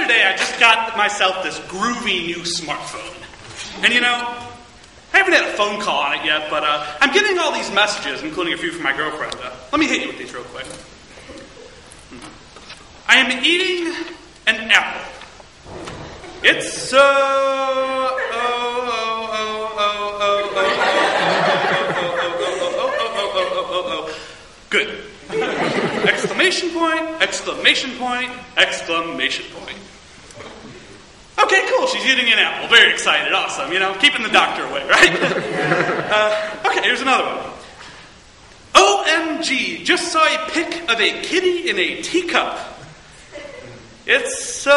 day I just got myself this groovy new smartphone. And you know, I haven't had a phone call on it yet, but I'm getting all these messages, including a few from my girlfriend. Let me hit you with these real quick. I am eating an apple. It's so... Good. Exclamation point, exclamation point, exclamation point. Okay, cool, she's eating an apple. Very excited, awesome, you know, keeping the doctor away, right? Okay, here's another one. OMG, just saw a pic of a kitty in a teacup. It's so...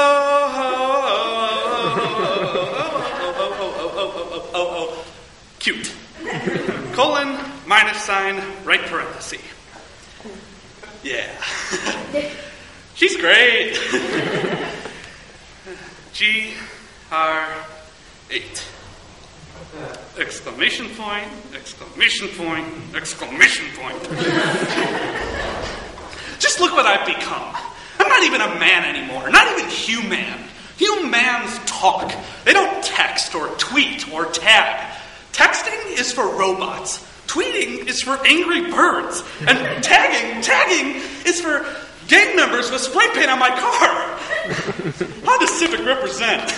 cute. Colon, minus sign, right parenthesis. Yeah. She's great. GR8. Exclamation point, exclamation point, exclamation point. Just look what I've become. I'm not even a man anymore, not even human. Humans talk. They don't text or tweet or tag. Texting is for robots. Tweeting is for angry birds. And tagging is for gang members with spray paint on my car. How does Civic represent?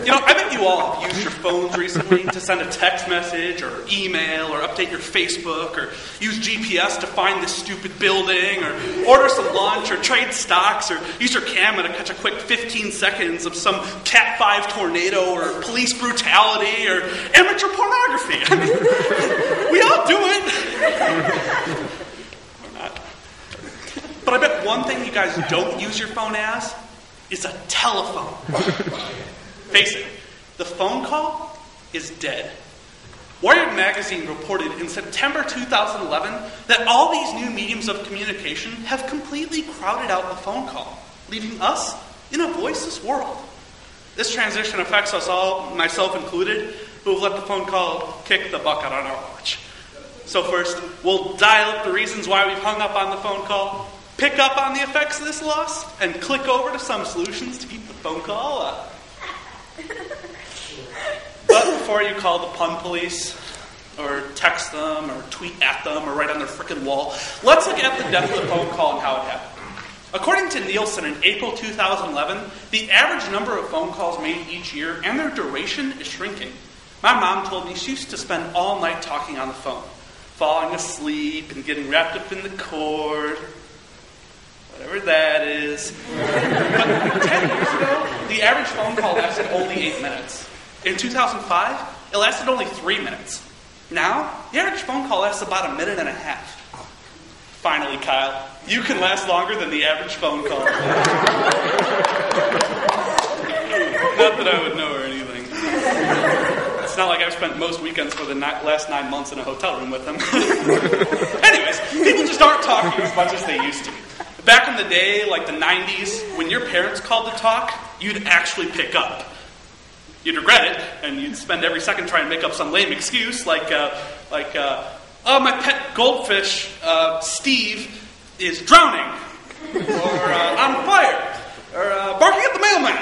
You know, I bet you all have used your phones recently to send a text message or email or update your Facebook or use GPS to find this stupid building or order some lunch or trade stocks or use your camera to catch a quick 15 seconds of some Cat 5 tornado or police brutality or amateur pornography. I mean, we all do it. Or not. But I bet one thing you guys don't use your phone as is a telephone. Face it, the phone call is dead. Wired magazine reported in September 2011 that all these new mediums of communication have completely crowded out the phone call, leaving us in a voiceless world. This transition affects us all, myself included, who have let the phone call kick the bucket on our watch. So first, we'll dial up the reasons why we've hung up on the phone call, pick up on the effects of this loss, and click over to some solutions to keep the phone call up. But before you call the pun police, or text them, or tweet at them, or write on their frickin' wall, let's look at the death of the phone call and how it happened. According to Nielsen, in April 2011, the average number of phone calls made each year and their duration is shrinking. My mom told me she used to spend all night talking on the phone, falling asleep and getting wrapped up in the cord. Whatever that is. But 10 years ago, the average phone call lasted only 8 minutes. In 2005, it lasted only 3 minutes. Now, the average phone call lasts about a minute and a half. Finally, Kyle, you can last longer than the average phone call. Not that I would know or anything. It's not like I've spent most weekends for the last 9 months in a hotel room with them. Anyways, people just aren't talking as much as they used to. Back in the day, like the 90s, when your parents called to talk, you'd actually pick up. You'd regret it, and you'd spend every second trying to make up some lame excuse, like, oh, my pet goldfish, Steve, is drowning, or on fire, or barking at the mailman,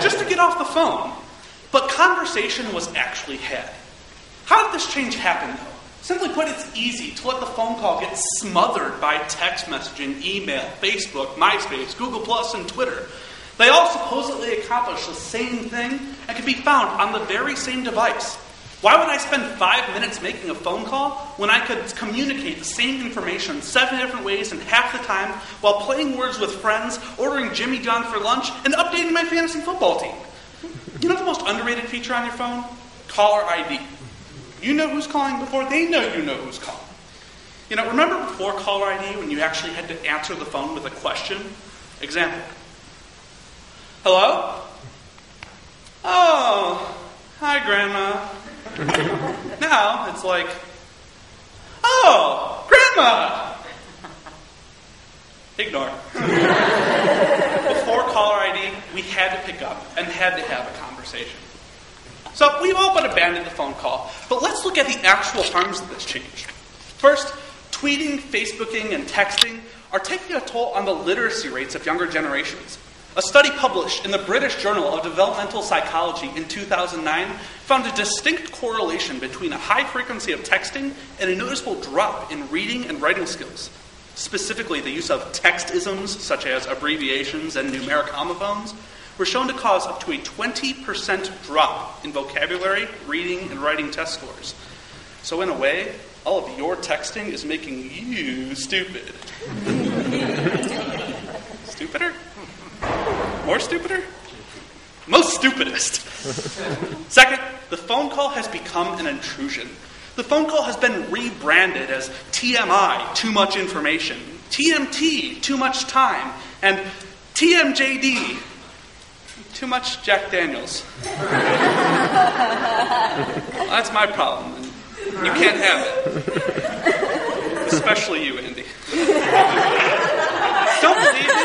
just to get off the phone. But conversation was actually had. How did this change happen, though? Simply put, it's easy to let the phone call get smothered by text messaging, email, Facebook, MySpace, Google+, and Twitter. They all supposedly accomplish the same thing and can be found on the very same device. Why would I spend 5 minutes making a phone call when I could communicate the same information 7 different ways in half the time while playing words with friends, ordering Jimmy John for lunch, and updating my fantasy football team? You know the most underrated feature on your phone? Caller ID. You know who's calling before they know you know who's calling. You know, remember before caller ID when you actually had to answer the phone with a question? Example. Hello? Oh, hi, Grandma. Now it's like, oh, Grandma! Ignore. Before caller ID, we had to pick up and had to have a conversation. So we've all but abandoned the phone call, but let's look at the actual harms of this change. First, tweeting, Facebooking, and texting are taking a toll on the literacy rates of younger generations. A study published in the British Journal of Developmental Psychology in 2009 found a distinct correlation between a high frequency of texting and a noticeable drop in reading and writing skills. Specifically, the use of text-isms, such as abbreviations and numeric homophones, were shown to cause up to a 20% drop in vocabulary, reading, and writing test scores. So in a way, all of your texting is making you stupid. Stupider? More stupider? Most stupidest. Second, the phone call has become an intrusion. The phone call has been rebranded as TMI, too much information, TMT, too much time, and TMJD, too much Jack Daniels. Well, that's my problem. You can't have it. Especially you, Andy. Don't believe me?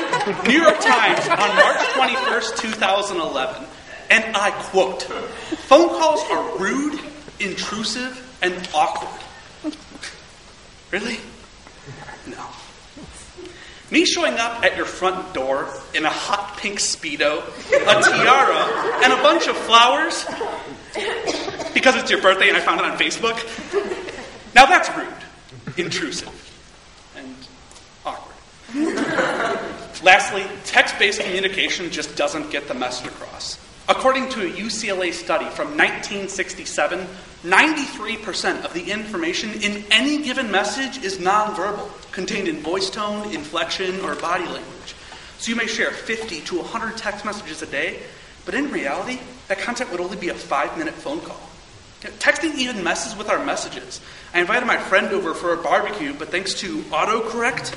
New York Times on March 21st, 2011. And I quote, "Phone calls are rude, intrusive, and awkward." Really? No. Me showing up at your front door in a hot pink Speedo, a tiara, and a bunch of flowers because it's your birthday and I found it on Facebook. Now that's rude, intrusive, and awkward. Lastly, text-based communication just doesn't get the message across. According to a UCLA study from 1967, 93% of the information in any given message is nonverbal, contained in voice tone, inflection, or body language. So you may share 50 to 100 text messages a day, but in reality, that content would only be a 5-minute phone call. Texting even messes with our messages. I invited my friend over for a barbecue, but thanks to autocorrect,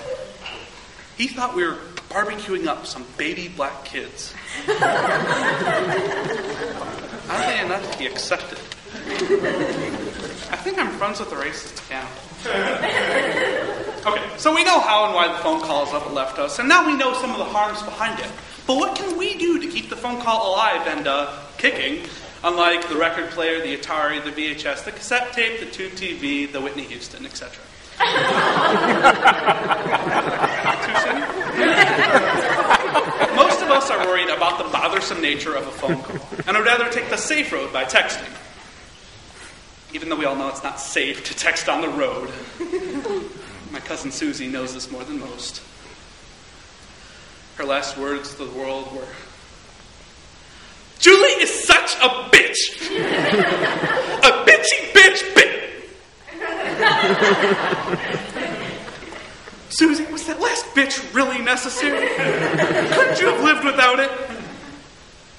he thought we were barbecuing up some baby black kids. Oddly enough, he accepted. I think I'm friends with the racist cannibal. Okay, so we know how and why the phone calls up left us, and now we know some of the harms behind it. But what can we do to keep the phone call alive and kicking, unlike the record player, the Atari, the VHS, the cassette tape, the tube TV, the Whitney Houston, etc.? Too soon? Most of us are worried about the bothersome nature of a phone call, and would rather take the safe road by texting. Even though we all know it's not safe to text on the road. My cousin Susie knows this more than most. Her last words to the world were, "Julie is such a bitch! A bitchy bitch bitch!" Susie, was that last bitch really necessary? Couldn't you have lived without it?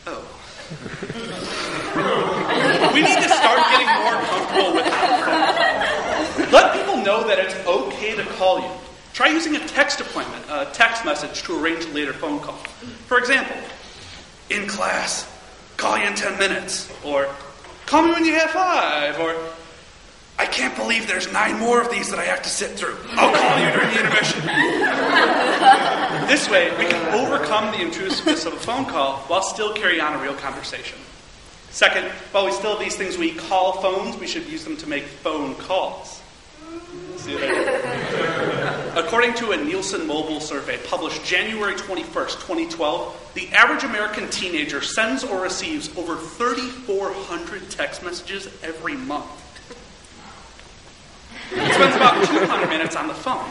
Oh. We need to start getting more comfortable with our phone. Let people know that it's okay to call you. Try using a text appointment, a text message to arrange a later phone call. For example, in class, call you in 10 minutes. Or, call me when you have 5. Or, I can't believe there's 9 more of these that I have to sit through. I'll call you during the intermission. This way, we can overcome the intrusiveness of a phone call while still carry on a real conversation. Second, while we still have these things we call phones, we should use them to make phone calls. See what I did? According to a Nielsen Mobile survey published January 21st, 2012, the average American teenager sends or receives over 3,400 text messages every month. He spends about 200 minutes on the phone.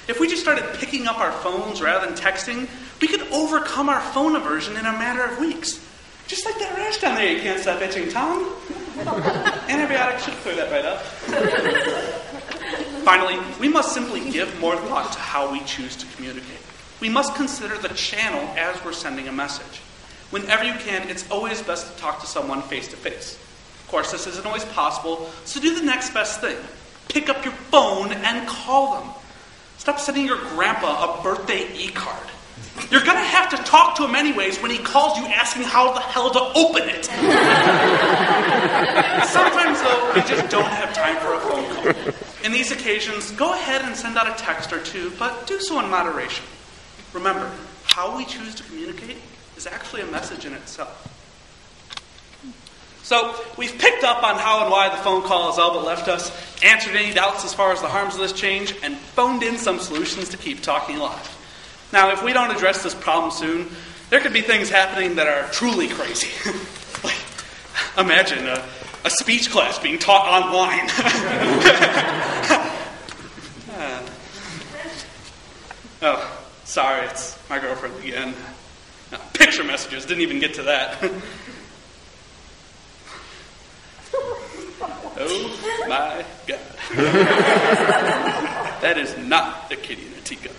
If we just started picking up our phones rather than texting, we could overcome our phone aversion in a matter of weeks. Just like that rash down there you can't stop itching, Tom. Antibiotics should clear that right up. Finally, we must simply give more thought to how we choose to communicate. We must consider the channel as we're sending a message. Whenever you can, it's always best to talk to someone face to face. Of course, this isn't always possible, so do the next best thing. Pick up your phone and call them. Stop sending your grandpa a birthday e-card. You're going to have to talk to him anyways when he calls you asking how the hell to open it. Sometimes, though, we just don't have time for a phone call. In these occasions, go ahead and send out a text or two, but do so in moderation. Remember, how we choose to communicate is actually a message in itself. So, we've picked up on how and why the phone call has all but left us, answered any doubts as far as the harms of this change, and phoned in some solutions to keep talking alive. Now, if we don't address this problem soon, There could be things happening that are truly crazy. Like, imagine a speech class being taught online. Oh, sorry, it's my girlfriend again. No, picture messages, didn't even get to that. Oh my God. That is not a kitty in a teacup.